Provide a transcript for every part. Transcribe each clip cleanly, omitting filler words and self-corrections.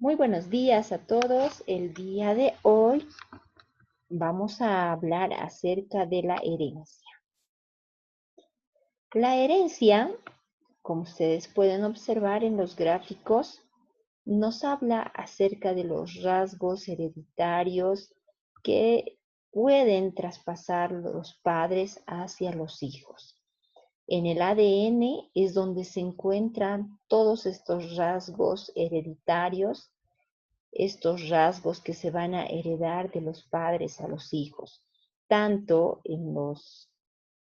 Muy buenos días a todos. El día de hoy vamos a hablar acerca de la herencia. La herencia, como ustedes pueden observar en los gráficos, nos habla acerca de los rasgos hereditarios que pueden traspasar los padres hacia los hijos. En el ADN es donde se encuentran todos estos rasgos hereditarios, estos rasgos que se van a heredar de los padres a los hijos, tanto en los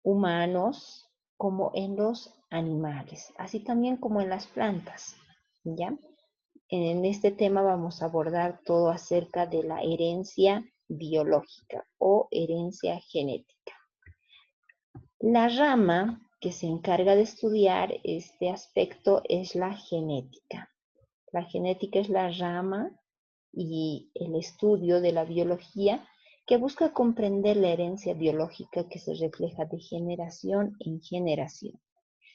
humanos como en los animales, así también como en las plantas, ¿ya? En este tema vamos a abordar todo acerca de la herencia biológica o herencia genética. La rama que se encarga de estudiar este aspecto es la genética. La genética es la rama y el estudio de la biología que busca comprender la herencia biológica que se refleja de generación en generación.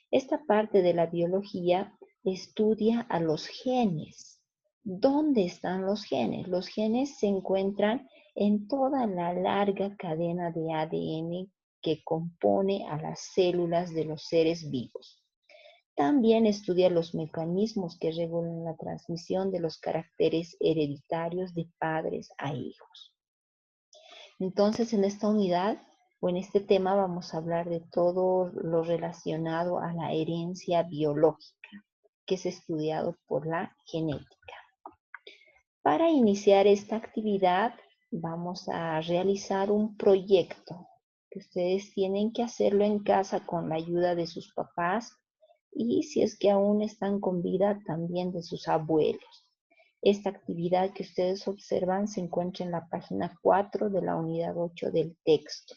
Esta parte de la biología estudia a los genes. ¿Dónde están los genes? Los genes se encuentran en toda la larga cadena de ADN que compone a las células de los seres vivos. También estudia los mecanismos que regulan la transmisión de los caracteres hereditarios de padres a hijos. Entonces, en esta unidad o en este tema vamos a hablar de todo lo relacionado a la herencia biológica, que es estudiado por la genética. Para iniciar esta actividad, vamos a realizar un proyecto que ustedes tienen que hacerlo en casa con la ayuda de sus papás y si es que aún están con vida, también de sus abuelos. Esta actividad que ustedes observan se encuentra en la página 4 de la unidad 8 del texto.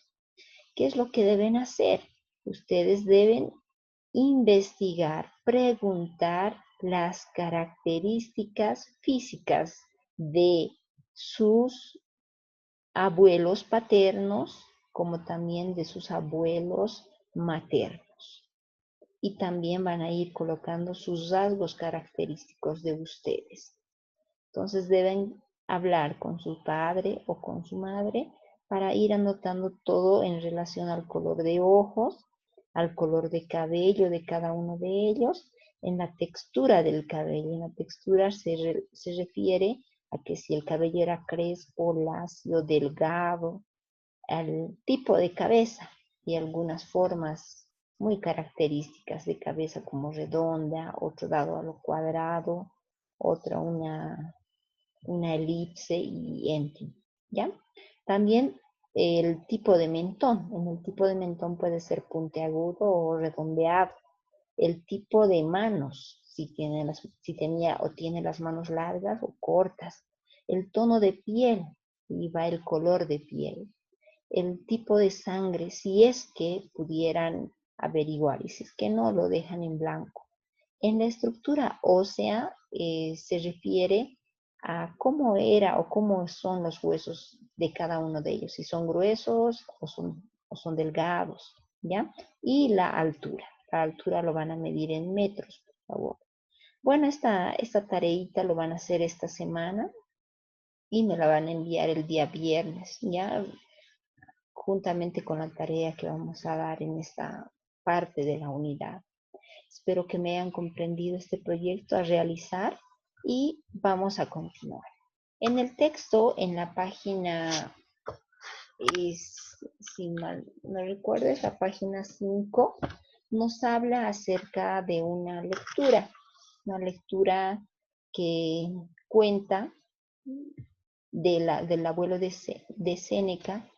¿Qué es lo que deben hacer? Ustedes deben investigar, preguntar las características físicas de sus abuelos paternos, como también de sus abuelos maternos. Y también van a ir colocando sus rasgos característicos de ustedes. Entonces deben hablar con su padre o con su madre para ir anotando todo en relación al color de ojos, al color de cabello de cada uno de ellos, en la textura del cabello. En la textura se refiere a que si el cabello era crespo, lacio, delgado, al tipo de cabeza y algunas formas muy características de cabeza como redonda, otro dado a lo cuadrado, otra una elipse y en ¿ya? También el tipo de mentón. En el tipo de mentón puede ser puntiagudo o redondeado. El tipo de manos, si tenía o tiene las manos largas o cortas. El tono de piel, y va el color de piel. El tipo de sangre, si es que pudieran averiguar, y si es que no, lo dejan en blanco. En la estructura ósea se refiere a cómo era o cómo son los huesos de cada uno de ellos, si son gruesos o son delgados, ¿ya? Y la altura lo van a medir en metros, por favor. Bueno, esta tareita lo van a hacer esta semana y me la van a enviar el día viernes, ¿ya? Juntamente con la tarea que vamos a dar en esta parte de la unidad. Espero que me hayan comprendido este proyecto a realizar y vamos a continuar. En el texto, en la página, si mal no recuerdo, es la página 5, nos habla acerca de una lectura que cuenta del abuelo de Séneca,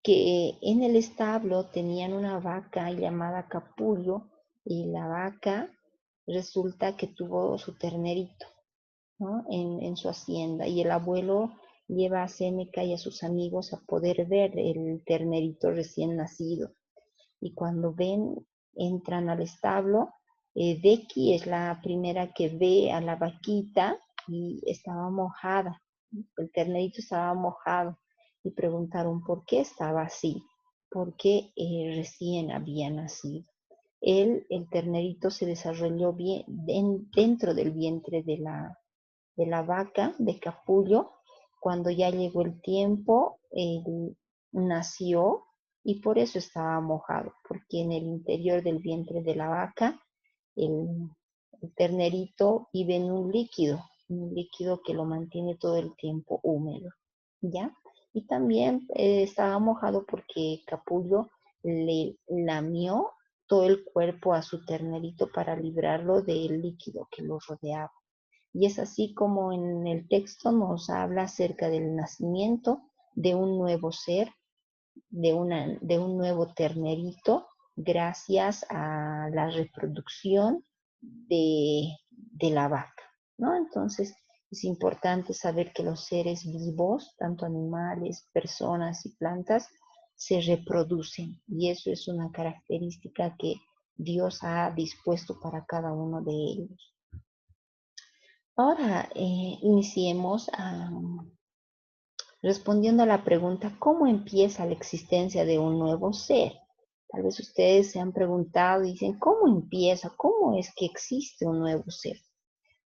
que en el establo tenían una vaca llamada Capullo y la vaca resulta que tuvo su ternerito, ¿no? en su hacienda y el abuelo lleva a Séneca y a sus amigos a poder ver el ternerito recién nacido y cuando entran al establo, Becky es la primera que ve a la vaquita y estaba mojada, el ternerito estaba mojado y preguntaron por qué estaba así, porque recién había nacido. El ternerito se desarrolló bien dentro del vientre de la vaca, de capullo. Cuando ya llegó el tiempo, él nació y por eso estaba mojado, porque en el interior del vientre de la vaca, el, el ternerito vive en un líquido que lo mantiene todo el tiempo húmedo, ¿ya? Y también estaba mojado porque Capullo le lamió todo el cuerpo a su ternerito para librarlo del líquido que lo rodeaba. Y es así como en el texto nos habla acerca del nacimiento de un nuevo ser, de un nuevo ternerito, gracias a la reproducción de la vaca, ¿no? Entonces, es importante saber que los seres vivos, tanto animales, personas y plantas, se reproducen y eso es una característica que Dios ha dispuesto para cada uno de ellos. Ahora iniciemos respondiendo a la pregunta, ¿cómo empieza la existencia de un nuevo ser? Tal vez ustedes se han preguntado y dicen, ¿cómo empieza? ¿Cómo es que existe un nuevo ser?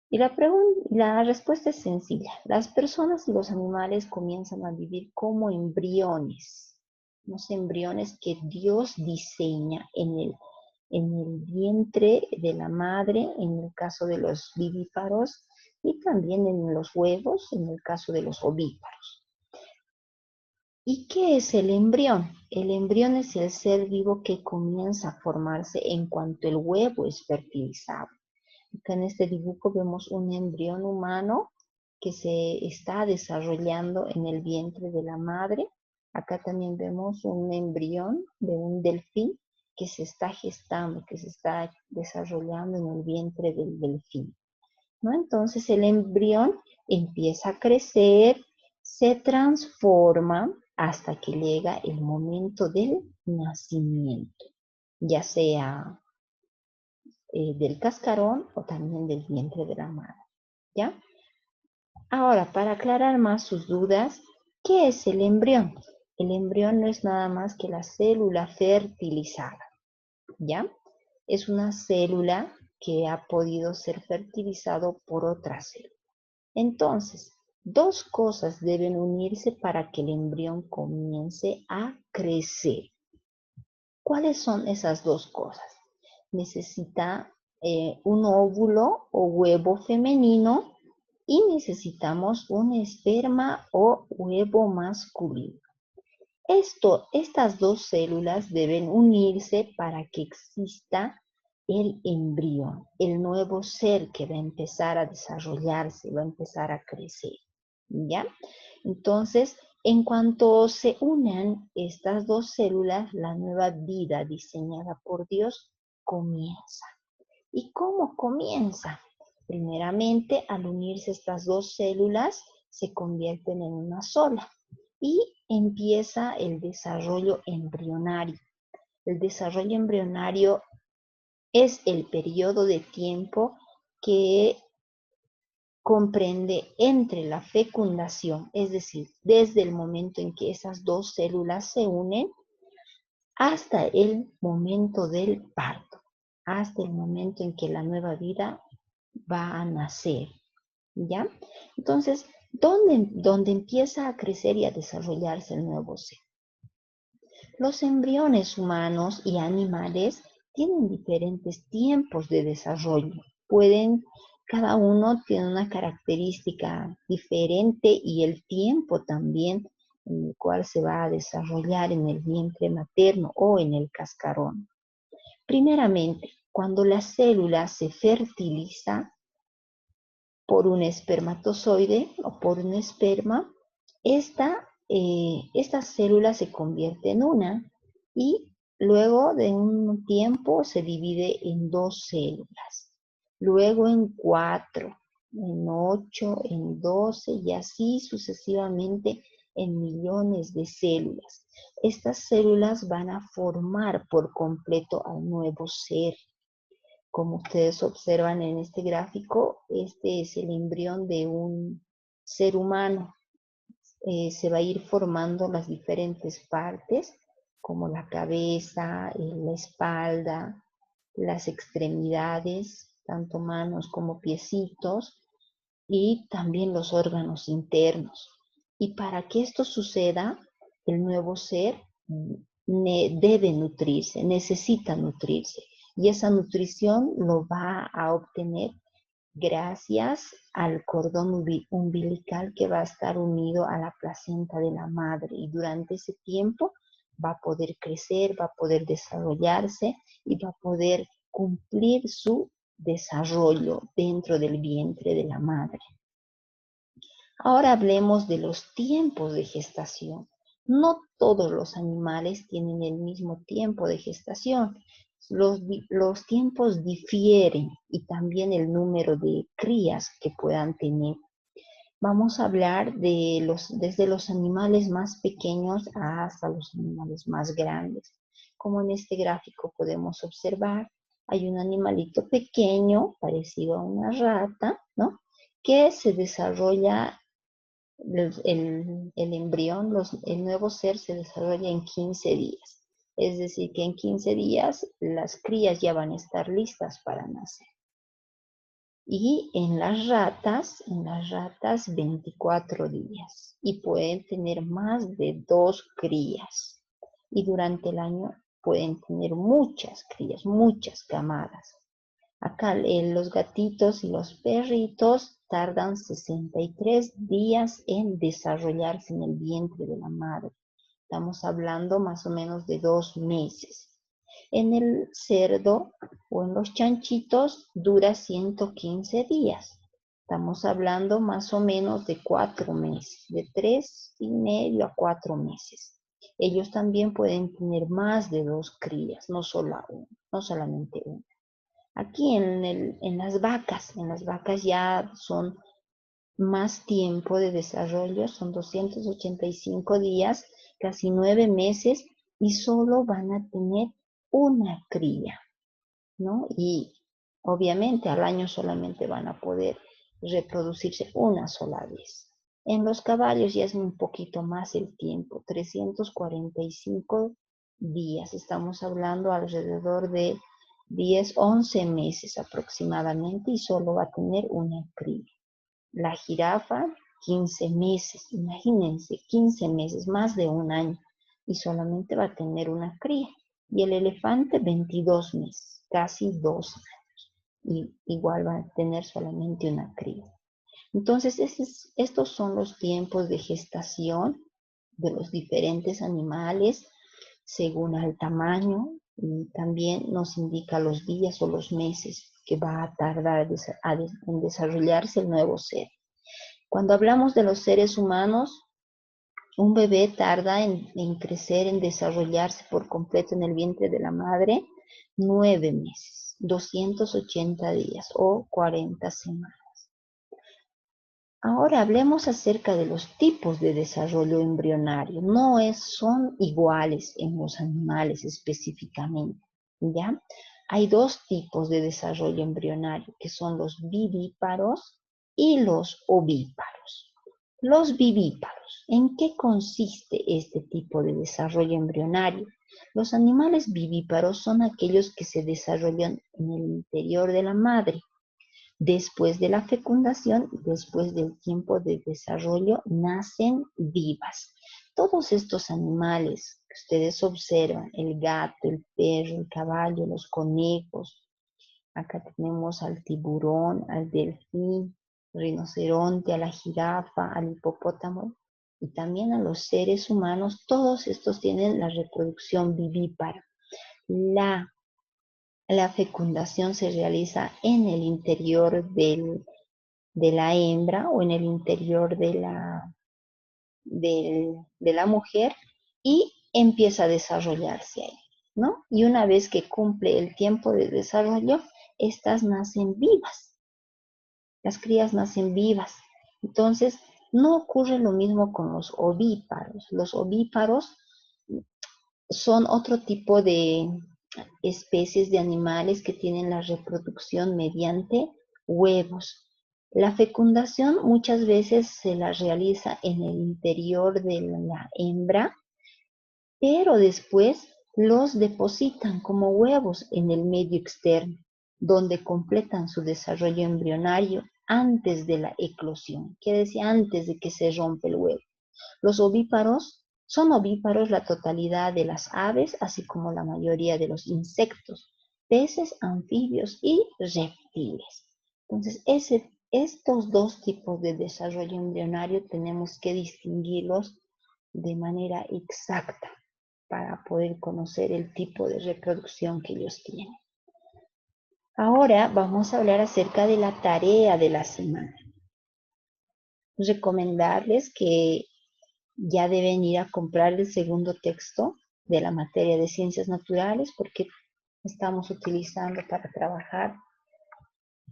Y la respuesta es sencilla. Las personas y los animales comienzan a vivir como embriones, unos embriones que Dios diseña en el vientre de la madre, en el caso de los vivíparos, y también en los huevos, en el caso de los ovíparos. ¿Y qué es el embrión? El embrión es el ser vivo que comienza a formarse en cuanto el huevo es fertilizado. Acá en este dibujo vemos un embrión humano que se está desarrollando en el vientre de la madre. Acá también vemos un embrión de un delfín que se está gestando, que se está desarrollando en el vientre del delfín, ¿no? Entonces el embrión empieza a crecer, se transforma hasta que llega el momento del nacimiento, ya sea del cascarón o también del vientre de la madre, ¿ya? Ahora, para aclarar más sus dudas, ¿qué es el embrión? El embrión no es nada más que la célula fertilizada, ¿ya? Es una célula que ha podido ser fertilizado por otra célula. Entonces, dos cosas deben unirse para que el embrión comience a crecer. ¿Cuáles son esas dos cosas? Necesita un óvulo o huevo femenino y necesitamos un esperma o huevo masculino. Estas dos células deben unirse para que exista el embrión, el nuevo ser que va a empezar a desarrollarse, va a empezar a crecer, ¿ya? Entonces, en cuanto se unan estas dos células, la nueva vida diseñada por Dios comienza. ¿Y cómo comienza? Primeramente, al unirse estas dos células, se convierten en una sola y empieza el desarrollo embrionario. El desarrollo embrionario es el periodo de tiempo que comprende entre la fecundación, es decir, desde el momento en que esas dos células se unen, hasta el momento del parto, hasta el momento en que la nueva vida va a nacer, ¿ya? Entonces, ¿dónde empieza a crecer y a desarrollarse el nuevo ser? Los embriones humanos y animales tienen diferentes tiempos de desarrollo. Cada uno tiene una característica diferente y el tiempo también en el cual se va a desarrollar en el vientre materno o en el cascarón. Primeramente, cuando la célula se fertiliza por un espermatozoide o por un esperma, esta célula se convierte en una y luego de un tiempo se divide en dos células, luego en 4, en 8, en 12 y así sucesivamente en millones de células. Estas células van a formar por completo al nuevo ser. Como ustedes observan en este gráfico, este es el embrión de un ser humano. Se va a ir formando las diferentes partes, como la cabeza, la espalda, las extremidades, tanto manos como piecitos, y también los órganos internos. Y para que esto suceda, el nuevo ser debe nutrirse, necesita nutrirse. Y esa nutrición lo va a obtener gracias al cordón umbilical que va a estar unido a la placenta de la madre. Y durante ese tiempo va a poder crecer, va a poder desarrollarse y va a poder cumplir su desarrollo dentro del vientre de la madre. Ahora hablemos de los tiempos de gestación. No todos los animales tienen el mismo tiempo de gestación. Los tiempos difieren y también el número de crías que puedan tener. Vamos a hablar desde los animales más pequeños hasta los animales más grandes. Como en este gráfico podemos observar, hay un animalito pequeño, parecido a una rata, ¿no? Que se desarrolla el embrión, el nuevo ser se desarrolla en 15 días. Es decir, que en 15 días las crías ya van a estar listas para nacer. Y en las ratas 24 días. Y pueden tener más de 2 crías. Y durante el año pueden tener muchas crías, muchas camadas. Acá los gatitos y los perritos tardan 63 días en desarrollarse en el vientre de la madre. Estamos hablando más o menos de 2 meses. En el cerdo o en los chanchitos dura 115 días. Estamos hablando más o menos de 4 meses, de 3,5 a 4 meses. Ellos también pueden tener más de 2 crías, no solamente una. Aquí en las vacas ya son más tiempo de desarrollo, son 285 días, casi 9 meses, y solo van a tener una cría, ¿no? Y obviamente al año solamente van a poder reproducirse una sola vez. En los caballos ya es un poquito más el tiempo, 345 días, estamos hablando alrededor de 10, 11 meses aproximadamente y solo va a tener una cría. La jirafa, 15 meses, imagínense, 15 meses, más de un año, y solamente va a tener una cría. Y el elefante, 22 meses, casi 2 años, y igual va a tener solamente una cría. Entonces, estos son los tiempos de gestación de los diferentes animales según el tamaño, y también nos indica los días o los meses que va a tardar en desarrollarse el nuevo ser. Cuando hablamos de los seres humanos, un bebé tarda en crecer, en desarrollarse por completo en el vientre de la madre 9 meses, 280 días o 40 semanas. Ahora hablemos acerca de los tipos de desarrollo embrionario. Son iguales en los animales específicamente, ¿ya? Hay 2 tipos de desarrollo embrionario, que son los vivíparos y los ovíparos. Los vivíparos, ¿en qué consiste este tipo de desarrollo embrionario? Los animales vivíparos son aquellos que se desarrollan en el interior de la madre. Después de la fecundación, después del tiempo de desarrollo, nacen vivas. Todos estos animales que ustedes observan, el gato, el perro, el caballo, los conejos, acá tenemos al tiburón, al delfín, rinoceronte, a la jirafa, al hipopótamo y también a los seres humanos, todos estos tienen la reproducción vivípara. La fecundación se realiza en el interior de la hembra o en el interior de la mujer y empieza a desarrollarse ahí, ¿no? Y una vez que cumple el tiempo de desarrollo, estas nacen vivas, las crías nacen vivas. Entonces, no ocurre lo mismo con los ovíparos. Los ovíparos son otro tipo de especies de animales que tienen la reproducción mediante huevos. La fecundación muchas veces se la realiza en el interior de la hembra, pero después los depositan como huevos en el medio externo, donde completan su desarrollo embrionario antes de la eclosión, quiere decir antes de que se rompe el huevo. Los ovíparos son ovíparos la totalidad de las aves, así como la mayoría de los insectos, peces, anfibios y reptiles. Entonces, estos dos tipos de desarrollo embrionario tenemos que distinguirlos de manera exacta para poder conocer el tipo de reproducción que ellos tienen. Ahora vamos a hablar acerca de la tarea de la semana. Recomendarles que ya deben ir a comprar el segundo texto de la materia de ciencias naturales porque estamos utilizando para trabajar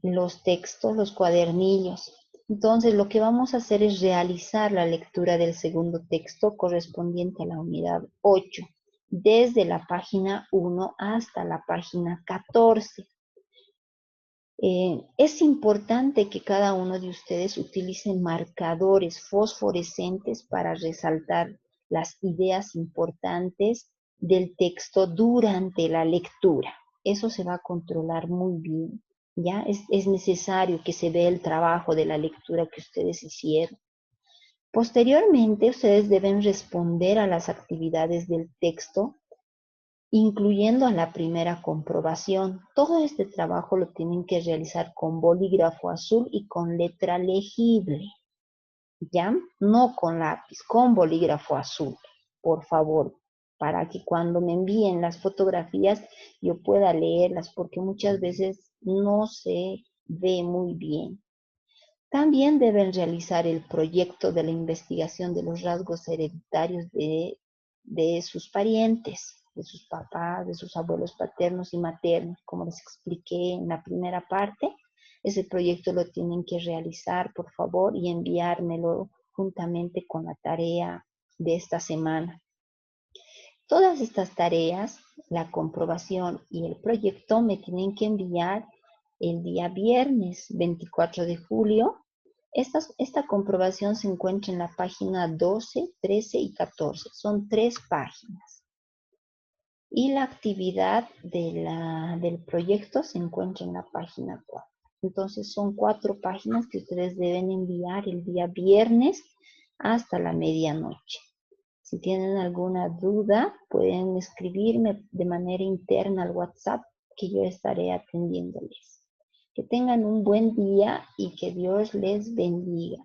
los textos, los cuadernillos. Entonces, lo que vamos a hacer es realizar la lectura del segundo texto correspondiente a la unidad 8, desde la página 1 hasta la página 14. Es importante que cada uno de ustedes utilice marcadores fosforescentes para resaltar las ideas importantes del texto durante la lectura. Eso se va a controlar muy bien. ¿Ya? Es necesario que se vea el trabajo de la lectura que ustedes hicieron. Posteriormente, ustedes deben responder a las actividades del texto, incluyendo a la primera comprobación. Todo este trabajo lo tienen que realizar con bolígrafo azul y con letra legible, ¿ya? No con lápiz, con bolígrafo azul, por favor, para que cuando me envíen las fotografías yo pueda leerlas, porque muchas veces no se ve muy bien. También deben realizar el proyecto de la investigación de los rasgos hereditarios de sus parientes, de sus papás, de sus abuelos paternos y maternos, como les expliqué en la primera parte. Ese proyecto lo tienen que realizar, por favor, y enviármelo juntamente con la tarea de esta semana. Todas estas tareas, la comprobación y el proyecto, me tienen que enviar el día viernes 24 de julio. Esta comprobación se encuentra en la página 12, 13 y 14. Son 3 páginas. Y la actividad del proyecto se encuentra en la página 4. Entonces son 4 páginas que ustedes deben enviar el día viernes hasta la medianoche. Si tienen alguna duda, pueden escribirme de manera interna al WhatsApp que yo estaré atendiéndoles. Que tengan un buen día y que Dios les bendiga.